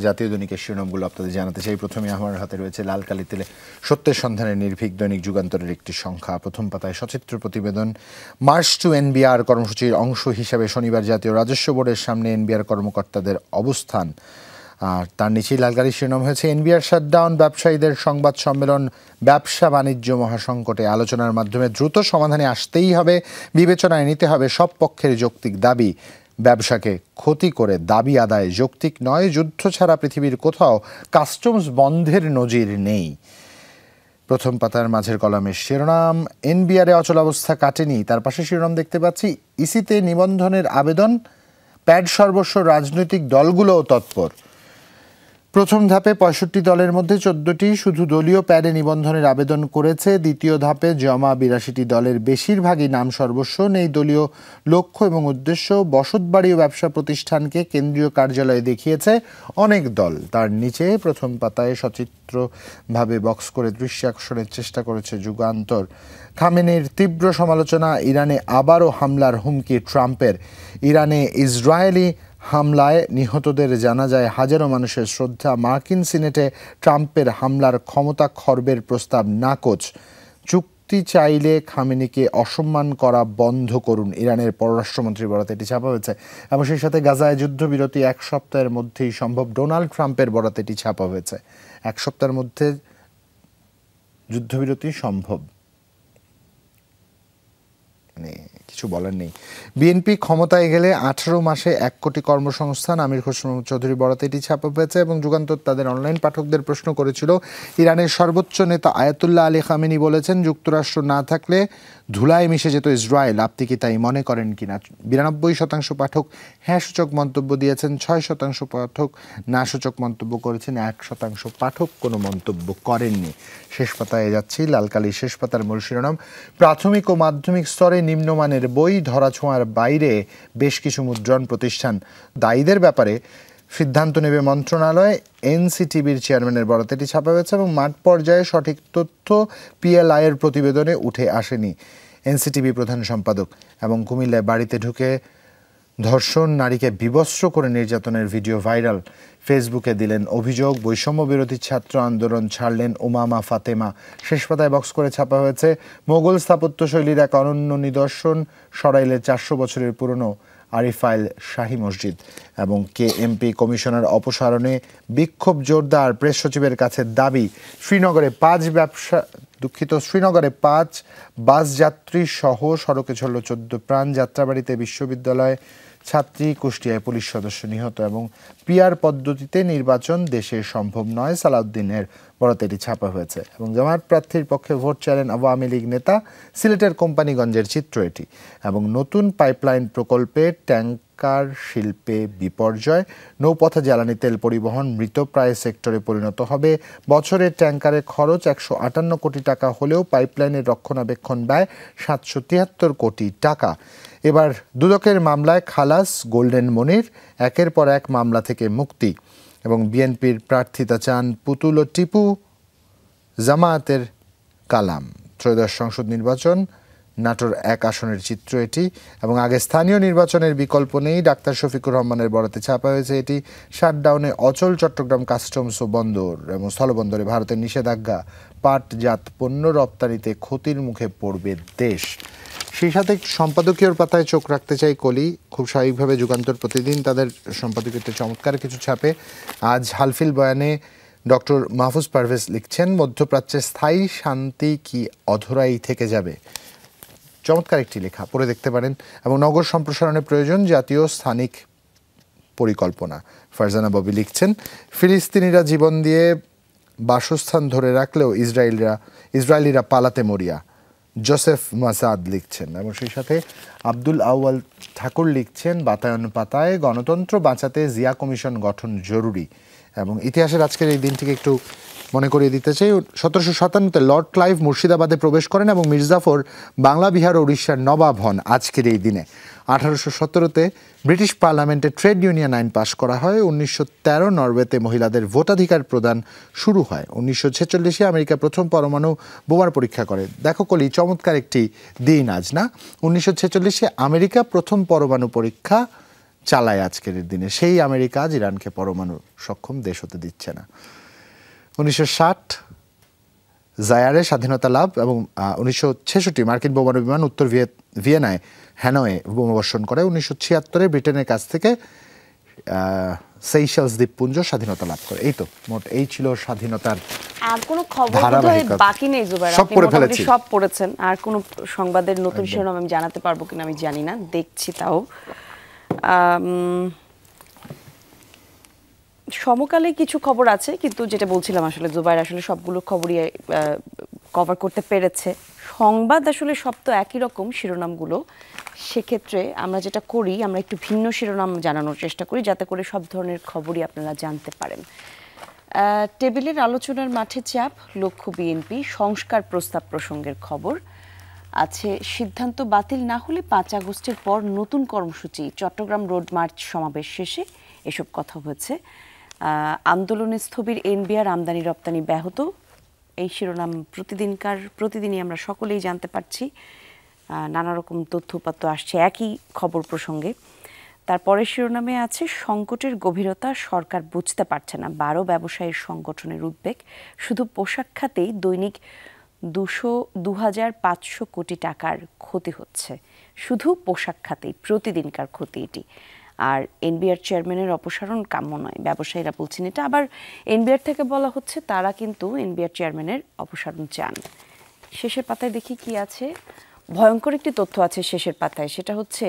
জাতীয় দৈনিকের শিরোনামগুলো আপনাদের জানাতে চাই। প্রথমে আমার হাতে রয়েছে লাল কালি তেলে সত্যের সন্ধানে নির্ভীক দৈনিক যুগান্তরের একটি সংখ্যা। প্রথম পাতায় সচিত্র প্রতিবেদন। মার্চ টু এনবিআর কর্মসূচির অংশ হিসাবে শনিবার জাতীয় রাজস্ব বোর্ডের সামনে এনবিআর কর্মকর্তাদের অবস্থান। আর তার নিচেই লাল কালির শিরোনাম হয়েছে এনবিআর শাটডাউন, ব্যবসায়ীদের সংবাদ সম্মেলন, ব্যবসা বাণিজ্য মহাসংকটে আলোচনার মাধ্যমে দ্রুত সমাধানে আসতেই হবে, বিবেচনায় নিতে হবে সব পক্ষের যৌক্তিক দাবি। ব্যবসাকে ক্ষতি করে দাবি আদায় যৌক্তিক নয়, যুদ্ধ ছাড়া পৃথিবীর কোথাও কাস্টমস বন্ধের নজির নেই। প্রথম পাতার মাঝের কলামের শিরোনাম এনবিআরে অচলাবস্থা কাটেনি। তার পাশে শিরোনাম দেখতে পাচ্ছি ইসিতে নিবন্ধনের আবেদন, প্যাড সর্বস্ব রাজনৈতিক দলগুলোও তৎপর। প্রথম ধাপে ৬৫ দলের মধ্যে ১৪টি শুধু দলীয় প্যাডে নিবন্ধনের আবেদন করেছে। দ্বিতীয় ধাপে জমা ৮২টি দলের বেশিরভাগই নাম সর্বস্ব, নেই দলীয় লক্ষ্য এবং উদ্দেশ্য। বসতবাড়ি ও ব্যবসা প্রতিষ্ঠানকে কেন্দ্রীয় কার্যালয়ে দেখিয়েছে অনেক দল। তার নিচে প্রথম পাতায় সচিত্রভাবে বক্স করে দৃষ্টি আকর্ষণের চেষ্টা করেছে যুগান্তর। খামেনির তীব্র সমালোচনা, ইরানে আবারও হামলার হুমকি ট্রাম্পের। ইরানে ইসরায়েলি হামলায় নিহতদের জানাজায় হাজারো মানুষের শ্রদ্ধা। মার্কিন সিনেটে ট্রাম্পের হামলার ক্ষমতা খর্বের প্রস্তাব নাকচ। চুক্তি চাইলে খামেনিকে অসম্মান করা বন্ধ করুন, ইরানের পররাষ্ট্রমন্ত্রী বরাতে এটি ছাপা হয়েছে। এবং সেই সাথে গাজায় যুদ্ধবিরতি ১ সপ্তাহের মধ্যেই সম্ভব, ডোনাল্ড ট্রাম্পের বরাতে এটি ছাপা হয়েছে। ১ সপ্তাহের মধ্যে যুদ্ধবিরতি সম্ভব, মানে কিছু বলার নেই। বিএনপি ক্ষমতায় গেলে ১৮ মাসে ১ কোটি কর্মসংস্থান, আমির খসরু চৌধুরী বরাতে এটি ছাপা হয়েছে। এবং যুগান্তর তাদের অনলাইন পাঠকদের প্রশ্ন করেছিল, ইরানের সর্বোচ্চ নেতা আয়াতুল্লাহ আলী খামেনি বলেছেন যুক্তরাষ্ট্র না থাকলে ধুলায় মিশে যেত ইসরায়েল, আপনি কি তাই মনে করেন কিনা? ৯২% পাঠক হ্যাঁ সূচক মন্তব্য দিয়েছেন, ৬% পাঠক না সূচক মন্তব্য করেছেন, ১% পাঠক কোনো মন্তব্য করেননি। শেষ পাতায় যাচ্ছি, লাল কালির শেষ পাতার মূল শিরোনাম প্রাথমিক ও মাধ্যমিক স্তরে নিম্নমানের বই, ধরাছোঁয়ার বাইরে বেশ কিছু মুদ্রণ প্রতিষ্ঠান। দায়ীদের ব্যাপারে সিদ্ধান্ত নেবে মন্ত্রণালয়, এনসিটিবির চেয়ারম্যানের বরাতে এটি ছাপা হয়েছে। এবং মাঠ পর্যায়ে সঠিক তথ্য পিএলআইয়ের প্রতিবেদনে উঠে আসেনি, এনসিটিবি প্রধান সম্পাদক। এবং কুমিল্লায় বাড়িতে ঢুকে ধর্ষণ, নারীকে বিবস্ত্র করে নির্যাতনের ভিডিও ভাইরাল, ফেসবুকে দিলেন অভিযোগ। বৈষম্য বিরোধী ছাত্র আন্দোলন ছাড়লেন উমামা ফাতেমা। শেষ পাতায় বক্স করে ছাপা হয়েছে মোগল স্থাপত্যশৈলীর এক অনন্য নিদর্শন, সরাইলের ৪০০ বছরের পুরনো আরিফাইল শাহী মসজিদ। এবং কেএমপি কমিশনার অপসারণে বিক্ষোভ জোরদার, প্রেস সচিবের কাছে দাবি। শ্রীনগরে ৫ বাস যাত্রী সহ সড়কে ঝরল ১৪ প্রাণ। যাত্রাবাড়িতে বিশ্ববিদ্যালয় ছাত্রী, কুষ্টিয়ায় পুলিশ সদস্য নিহত। এবং পিআর পদ্ধতিতে নির্বাচন দেশে সম্ভব নয়, সালাউদ্দিনের বরাতে এটি ছাপা হয়েছে। এবং জামায়াত প্রার্থীর পক্ষে ভোট চাইলেন আওয়ামী লীগ নেতা, সিলেটের কোম্পানিগঞ্জের চিত্র এটি। এবং নতুন পাইপলাইন প্রকল্পে ট্যাঙ্কার শিল্পে বিপর্যয়, নৌপথে জ্বালানি তেল পরিবহন মৃতপ্রায় সেক্টরে পরিণত হবে। বছরের ট্যাঙ্কারে খরচ ১৫৮ কোটি টাকা হলেও পাইপলাইনের রক্ষণাবেক্ষণ ব্যয় ৭৭৩ কোটি টাকা। এবার দুদকের মামলায় খালাস গোল্ডেন মনির, একের পর এক মামলা থেকে মুক্তি। এবং বিএনপির প্রার্থিতা চান পুতুল ও টিপু, জামায়াতের কালাম। ত্রয়োদশ সংসদ নির্বাচন, নাটোর ১ আসনের চিত্র এটি। এবং আগে স্থানীয় নির্বাচনের বিকল্প নেই, ডাক্তার শফিকুর রহমানের বরাতে ছাপা হয়েছে এটি। শাটডাউনে অচল চট্টগ্রাম কাস্টমস ও বন্দর এবং স্থলবন্দরে ভারতের নিষেধাজ্ঞা, পাটজাত পণ্য রপ্তানিতে ক্ষতির মুখে পড়বে দেশ। সেই সাথে সম্পাদকীয় পাতায় চোখ রাখতে চাই কলি। খুব স্বাভাবিকভাবে যুগান্তর প্রতিদিন তাদের সম্পাদকীয়তে চমৎকার কিছু ছাপে। আজ হালফিল বয়ানে ডক্টর মাহফুজ পারভেজ লিখছেন, মধ্যপ্রাচ্যে স্থায়ী শান্তি কি অধরাই থেকে যাবে। চমৎকার একটি লেখা, পড়ে দেখতে পারেন। এবং নগর সম্প্রসারণের প্রয়োজন, জাতীয় স্থানিক পরিকল্পনা। ফারজানা ববি লিখছেন, ফিলিস্তিনিরা জীবন দিয়ে বাসস্থান ধরে রাখলেও ইসরায়েলিরা পালাতে মরিয়া। জোসেফ মাসাদ লিখছেন। এবং সেই সাথে আব্দুল আউয়াল ঠাকুর লিখছেন, বাতায়ন পাতায় গণতন্ত্র বাঁচাতে জিয়া কমিশন গঠন জরুরি। এবং ইতিহাসের আজকের এই দিনটিকে একটু মনে করিয়ে দিতে চাই। ১৭৫৭-তে লর্ড ক্লাইভ মুর্শিদাবাদে প্রবেশ করেন এবং মির্জাফর বাংলা, বিহার ও উড়িষ্যার নবাব হন আজকের এই দিনে। ১৮১৭-তে ব্রিটিশ পার্লামেন্টে ট্রেড ইউনিয়ন আইন পাশ করা হয়। ১৯১৩ নরওয়েতে মহিলাদের ভোটাধিকার প্রদান শুরু হয়। ১৯৪৬-এ আমেরিকা প্রথম পরমাণু বোমার পরীক্ষা করে। দেখো কলি, চমৎকার একটি দিন আজ না? ১৯৪৬-এ আমেরিকা প্রথম পরমাণু পরীক্ষা চালায় আজকের দিনে, সেই আমেরিকা আজ ইরানকে পরমাণু সক্ষম দেশ হতে দিচ্ছে না। 1960 জায়ারে স্বাধীনতা লাভ এবং 1966 মার্কিন বোমারু বিমান উত্তর ভিয়েনায় হ্যানয়ে বোমাবর্ষণ করে। 1976 ব্রিটেনের কাছ থেকে সেইশেলস দ্বীপপুঞ্জ স্বাধীনতা লাভ করে। এই তো মোট এই ছিল স্বাধীনতার আর কোনো খবর বাকি নেই জুবাইর, সব পড়ে ফেলেছি, সব পড়েছেন। আর কোনো সংবাদের নতুন শিরোনাম আমি জানাতে পারবো কিনা আমি জানি না, দেখছি। তাও সমকালে কিছু খবর আছে, কিন্তু যেটা বলছিলাম আসলে জুবাইর আসলে সবগুলো খবরই কভার করতে পেরেছে। সংবাদ আসলে সব তো একই রকম শিরোনামগুলো, সেক্ষেত্রে আমরা যেটা করি আমরা একটু ভিন্ন শিরোনাম জানানোর চেষ্টা করি যাতে করে সব ধরনের খবরই আপনারা জানতে পারেন। টেবিলের আলোচনার মাঠে চাপ, লক্ষ্য বিএনপি, সংস্কার প্রস্তাব প্রসঙ্গের খবর আছে। সিদ্ধান্ত বাতিল না হলে 5 আগস্টের পর নতুন কর্মসূচি, চট্টগ্রাম রোড মার্চ সমাবেশ শেষে এসব কথা হয়েছে। আন্দোলনে স্থবির এনবিআর, আমদানি রপ্তানি ব্যাহত, এই শিরোনাম প্রতিদিনই আমরা সকলেই জানতে পারছি। নানা রকম তথ্যপাত্র আসছে একই খবর প্রসঙ্গে। তারপরের শিরোনামে আছে সংকটের গভীরতা সরকার বুঝতে পারছে না, 12 ব্যবসায়ীর সংগঠনের উদ্বেগ। শুধু পোশাক খাতেই দৈনিক 2,500 কোটি টাকার ক্ষতি হচ্ছে, শুধু পোশাক খাতেই প্রতিদিনকার ক্ষতি এটি। আর এনবিআর চেয়ারম্যানের অপসারণ কাম্য নয়, ব্যবসায়ীরা বলছেন এটা। আবার এনবিআর থেকে বলা হচ্ছে তারা কিন্তু এনবিআর চেয়ারম্যানের অপসারণ চান। শেষের পাতায় দেখি কি আছে, ভয়ঙ্কর একটি তথ্য আছে শেষের পাতায়, সেটা হচ্ছে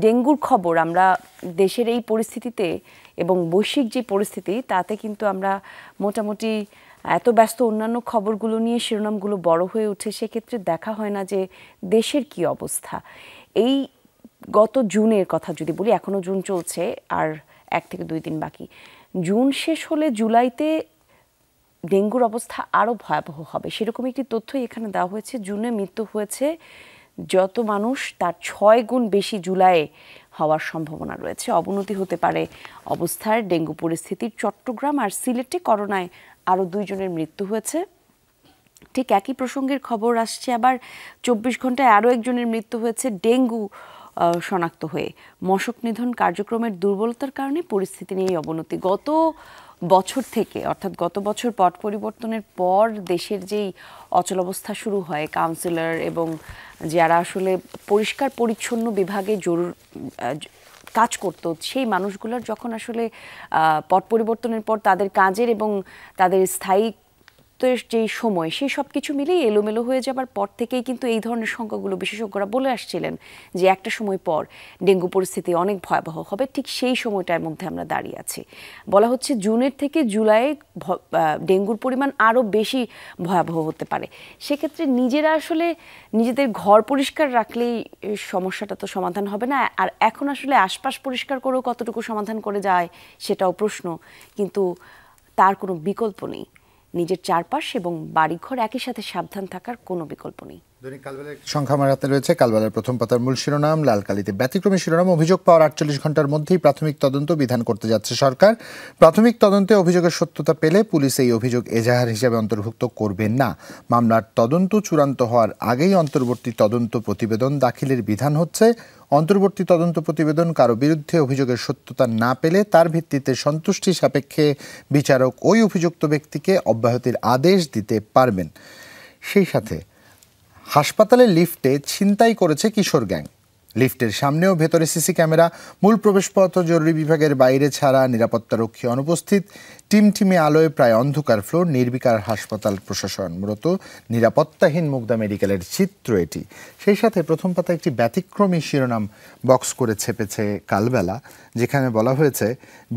ডেঙ্গুর খবর। আমরা দেশের এই পরিস্থিতিতে এবং বৈশ্বিক যে পরিস্থিতি তাতে কিন্তু আমরা মোটামুটি এত ব্যস্ত অন্যান্য খবরগুলো নিয়ে শিরোনামগুলো বড় হয়ে উঠে, সেক্ষেত্রে দেখা হয় না যে দেশের কি অবস্থা। এই গত জুনের কথা যদি বলি, এখনও জুন চলছে, আর 1 থেকে 2 দিন বাকি। জুন শেষ হলে জুলাইতে ডেঙ্গুর অবস্থা আরও ভয়াবহ হবে, সেরকম একটি তথ্যই এখানে দেওয়া হয়েছে। জুনে মৃত্যু হয়েছে যত মানুষ তার 6 গুণ বেশি জুলাইয়ে হওয়ার সম্ভাবনা রয়েছে। অবনতি হতে পারে অবস্থার, ডেঙ্গু পরিস্থিতির। চট্টগ্রাম আর সিলেটে করোনায় আরও 2 জনের মৃত্যু হয়েছে। ঠিক একই প্রসঙ্গের খবর আসছে আবার 24 ঘন্টায় আরও 1 জনের মৃত্যু হয়েছে ডেঙ্গু শনাক্ত হয়ে। মশক নিধন কার্যক্রমের দুর্বলতার কারণে পরিস্থিতি নিয়ে অবনতি। গত বছর থেকে, অর্থাৎ গত বছর পট পরিবর্তনের পর দেশের যেই অচলাবস্থা শুরু হয়, কাউন্সিলর এবং যারা আসলে পরিষ্কার পরিচ্ছন্ন বিভাগে কাজ করত, সেই মানুষগুলোর যখন আসলে পট পরিবর্তনের পর তাদের কাজের এবং তাদের স্থায়িত্বের যেই সময়, সেই সব কিছু মিলেই এলোমেলো হয়ে যাবার পর থেকেই কিন্তু এই ধরনের সংখ্যাগুলো বিশেষজ্ঞরা বলে আসছিলেন যে একটা সময় পর ডেঙ্গু পরিস্থিতি অনেক ভয়াবহ হবে। ঠিক সেই সময়টার মধ্যে আমরা দাঁড়িয়ে আছি। বলা হচ্ছে জুনের থেকে জুলাইয়ে ডেঙ্গুর পরিমাণ আরও বেশি ভয়াবহ হতে পারে। সেক্ষেত্রে নিজেরা আসলে নিজেদের ঘর পরিষ্কার রাখলেই সমস্যাটা তো সমাধান হবে না। আর এখন আসলে আশপাশ পরিষ্কার করেও কতটুকু সমাধান করে যায় সেটাও প্রশ্ন, কিন্তু তার কোনো বিকল্প নেই। নিজের চারপাশ এবং বাড়িঘর একই সাথে সাবধান থাকার কোনো বিকল্প নেই। দৈনিক কালবেলার সংখ্যা আমার হাতে রয়েছে। কালবেলার প্রথম পাতার মূল শিরোনাম, লাল কালিতে ব্যতিক্রমী শিরোনাম, অভিযোগ পাওয়ার 48 ঘন্টার মধ্যেই প্রাথমিক তদন্ত বিধান করতে যাচ্ছে সরকার। প্রাথমিক তদন্তে অভিযোগের সত্যতা পেলে পুলিশ এই অভিযোগ এজাহার হিসেবে অন্তর্ভুক্ত করবেন না। মামলার তদন্ত চূড়ান্ত হওয়ার আগেই অন্তর্বর্তী তদন্ত প্রতিবেদন দাখিলের বিধান হচ্ছে। অন্তর্বর্তী তদন্ত প্রতিবেদন কারো বিরুদ্ধে অভিযোগের সত্যতা না পেলে তার ভিত্তিতে সন্তুষ্টি সাপেক্ষে বিচারক ওই অভিযুক্ত ব্যক্তিকে অব্যাহতির আদেশ দিতে পারবেন। সেই সাথে হাসপাতালের লিফটে ছিনতাই করেছে কিশোর গ্যাং। লিফটের সামনেও ভেতরে সিসি ক্যামেরা, মূল প্রবেশপথ জরুরি বিভাগের বাইরে ছাড়া, নিরাপত্তারক্ষী অনুপস্থিত, টিমটিমে আলোয় প্রায় অন্ধকার ফ্লোর, নির্বিকার হাসপাতাল প্রশাসন। মূলত নিরাপত্তাহীন মুগদা মেডিকেলের চিত্র এটি। সেই সাথে প্রথম পাতায় একটি ব্যতিক্রমী শিরোনাম বক্স করে ছেপেছে কালবেলা, যেখানে বলা হয়েছে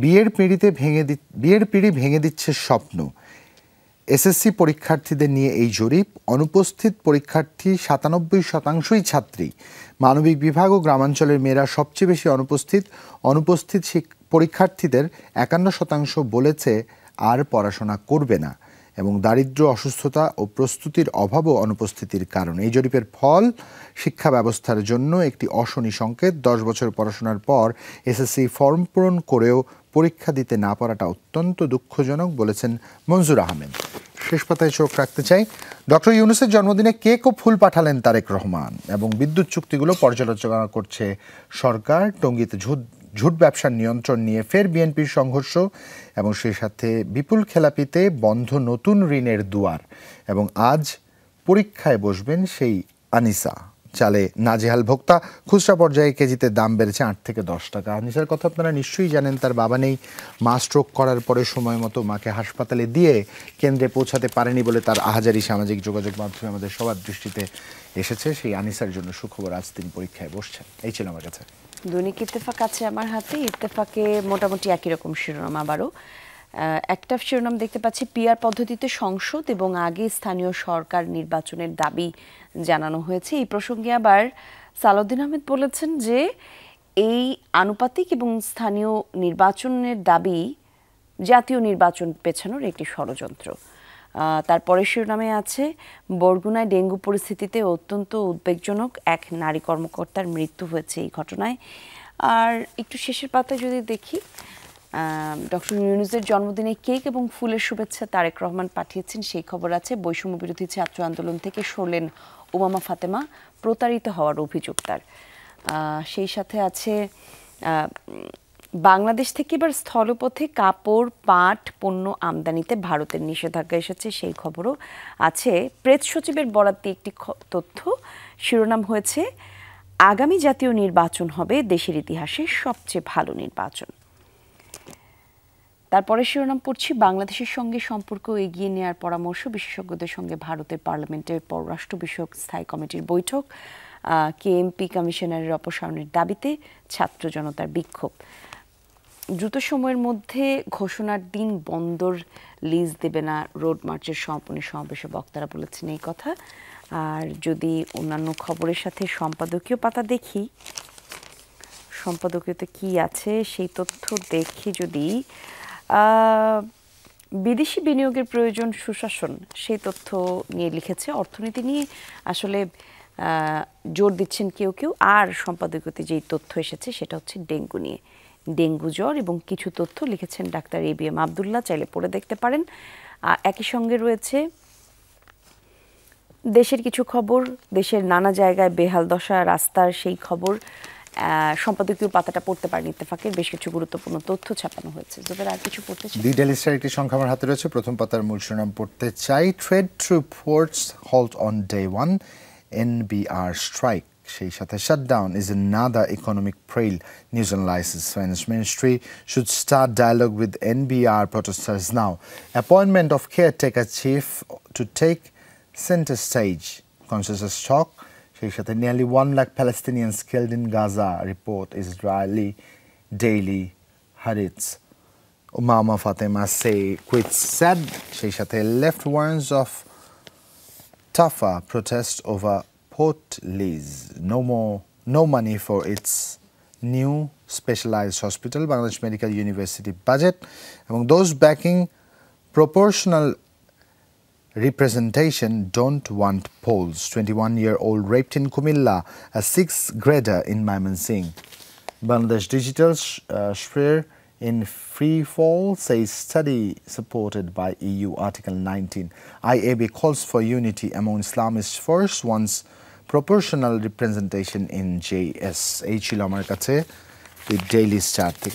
বিয়ের পিঁড়ি ভেঙে দিচ্ছে স্বপ্ন। এসএসসি পরীক্ষার্থীদের নিয়ে এই জরিপ, অনুপস্থিত পরীক্ষার্থী 97% ছাত্রী। মানবিক বিভাগ ও গ্রামাঞ্চলের মেয়েরা সবচেয়ে বেশি অনুপস্থিত পরীক্ষার্থীদের 51% বলেছে আর পড়াশোনা করবে না, এবং দারিদ্র্য, অসুস্থতা ও প্রস্তুতির অভাবও অনুপস্থিতির কারণ। এই জরিপের ফল শিক্ষা ব্যবস্থার জন্য একটি অশনি সংকেত। 10 বছর পড়াশোনার পর এসএসসি ফর্ম পূরণ করেও পরীক্ষা দিতে না পারাটা অত্যন্ত দুঃখজনক বলেছেন মনজুর আহমেদ। শেষ পাতায় চোখ রাখতে চাই, ডক্টর ইউনূসের জন্মদিনে কেক ও ফুল পাঠালেন তারেক রহমান, এবং বিদ্যুৎ চুক্তিগুলো পর্যালোচনা করছে সরকার। টঙ্গীতে ঝুট ব্যবসার নিয়ন্ত্রণ নিয়ে ফের বিএনপির সংঘর্ষ এবং সেই সাথে বিপুল খেলাপিতে বন্ধ নতুন ঋণের দুয়ার এবং আজ পরীক্ষায় বসবেন সেই আনিসা। চালে নাজেহাল ভোক্তা, খুচরা পর্যায়ে কেজিতে দাম বেড়েছে 8 থেকে 10 টাকা। আনিসার কথা আপনারা নিশ্চয়ই জানেন, তার বাবা নেই, মা স্ট্রোক করার পরে সময় মতো মাকে হাসপাতালে দিয়ে কেন্দ্রে পৌঁছাতে পারেনি বলে তার আহাজারি সামাজিক যোগাযোগ মাধ্যমে আমাদের সবার দৃষ্টিতে এসেছে। সেই আনিসার জন্য সুখবর, আজ তিনি পরীক্ষায় বসছেন। এই ছিল আমার কাছে। দৈনিক ইত্তেফাক আছে আমার হাতে। ইত্তেফাকে মোটামুটি একই রকম শিরোনাম আবারও। একটা শিরোনাম দেখতে পাচ্ছি, পিআর পদ্ধতিতে সংসদ এবং আগে স্থানীয় সরকার নির্বাচনের দাবি জানানো হয়েছে। এই প্রসঙ্গে আবার সালাউদ্দিন আহমেদ বলেছেন যে এই আনুপাতিক এবং স্থানীয় নির্বাচনের দাবি জাতীয় নির্বাচন পেছানোর একটি ষড়যন্ত্র। তারপরে শিরোনামে আছে, বরগুনায় ডেঙ্গু পরিস্থিতিতে অত্যন্ত উদ্বেগজনক, এক নারী কর্মকর্তার মৃত্যু হয়েছে এই ঘটনায়। আর একটু শেষের পাতায় যদি দেখি, ডক্টর ইউনূসের জন্মদিনে কেক এবং ফুলের শুভেচ্ছা তারেক রহমান পাঠিয়েছেন, সেই খবর আছে। বৈষম্য বিরোধী ছাত্র আন্দোলন থেকে সরলেন উমামা ফাতেমা, প্রতারিত হওয়ার অভিযোগ তার। সেই সাথে আছে, বাংলাদেশ থেকে এবার স্থলপথে কাপড়, পাট পণ্য আমদানিতে ভারতের নিষেধাজ্ঞা এসেছে, সেই খবরও আছে। প্রেস সচিবের বরাদ্দে একটি তথ্য, শিরোনাম হয়েছে, আগামী জাতীয় নির্বাচন হবে দেশের ইতিহাসে সবচেয়ে ভালো নির্বাচন। তারপরে শিরোনাম পড়ছি, বাংলাদেশের সঙ্গে সম্পর্ক এগিয়ে নেওয়ার পরামর্শ, বিশেষজ্ঞদের সঙ্গে ভারতের পার্লামেন্টের পররাষ্ট্র বিষয়ক স্থায়ী কমিটির বৈঠক, কেএমপি কমিশনারের অপসারণের দাবিতে ছাত্র জনতার বিক্ষোভ। দ্রুত সময়ের মধ্যে ঘোষণার দিন বন্দর লিজ দেবে না, রোড মার্চের সমাপনী সমাবেশে বক্তারা বলেছেন এই কথা। আর যদি অন্যান্য খবরের সাথে সম্পাদকীয় পাতা দেখি, সম্পাদকীয়তে কি আছে সেই তথ্য দেখি, যদি বিদেশি বিনিয়োগের প্রয়োজন সুশাসন, সেই তথ্য নিয়ে লিখেছে। অর্থনীতি নিয়ে আসলে জোর দিচ্ছেন কেউ কেউ। আর সম্পাদকীয়তে যেই তথ্য এসেছে সেটা হচ্ছে ডেঙ্গু নিয়ে, ডেঙ্গু জ্বর এবং কিছু তথ্য লিখেছেন ডাক্তার এবিএম আবদুল্লাহ, চাইলে পড়ে দেখতে পারেন। একই সঙ্গে রয়েছে দেশের কিছু খবর, দেশের নানা জায়গায় বেহাল দশা রাস্তার সেই খবর। সম্পাদকীয় পাতাটা পড়তে পারেন, ইত্তেফাকের বেশ কিছু গুরুত্বপূর্ণ তথ্য ছাপানো হয়েছে। যদি আর কিছু পড়তে চাই, দি ডেইলি স্টার একটি সংখ্যা আমার হাতে রয়েছে, প্রথম পাতার মূল শিরোনাম পড়তে চাই, trade through ports halt on day 1, NBR strike। সেই সাথে shutdown is another economic peril, News and License Finance Ministry should start dialogue with NBR protesters now. Appointment of caretaker chief to take center stage, consensus talk। সেই সাথে nearly 1 lakh Palestinians killed in Gaza, report Israeli Daily Haaretz। Umama Fatima say quits said। সেই সাথে left warrants of Tafa protest over port lease, no money for its new specialized hospital, Bangladesh Medical University budget, among those backing proportional representation don't want polls, 21-year-old raped in Kumilla, a 6th grader in Mymensingh। Bangladesh Digital sphere in free fall, says study supported by EU Article 19। IAB calls for unity among Islamist force, wants proportional representation in JS। এই ছিল আমার কাছে দি daily star থেকে।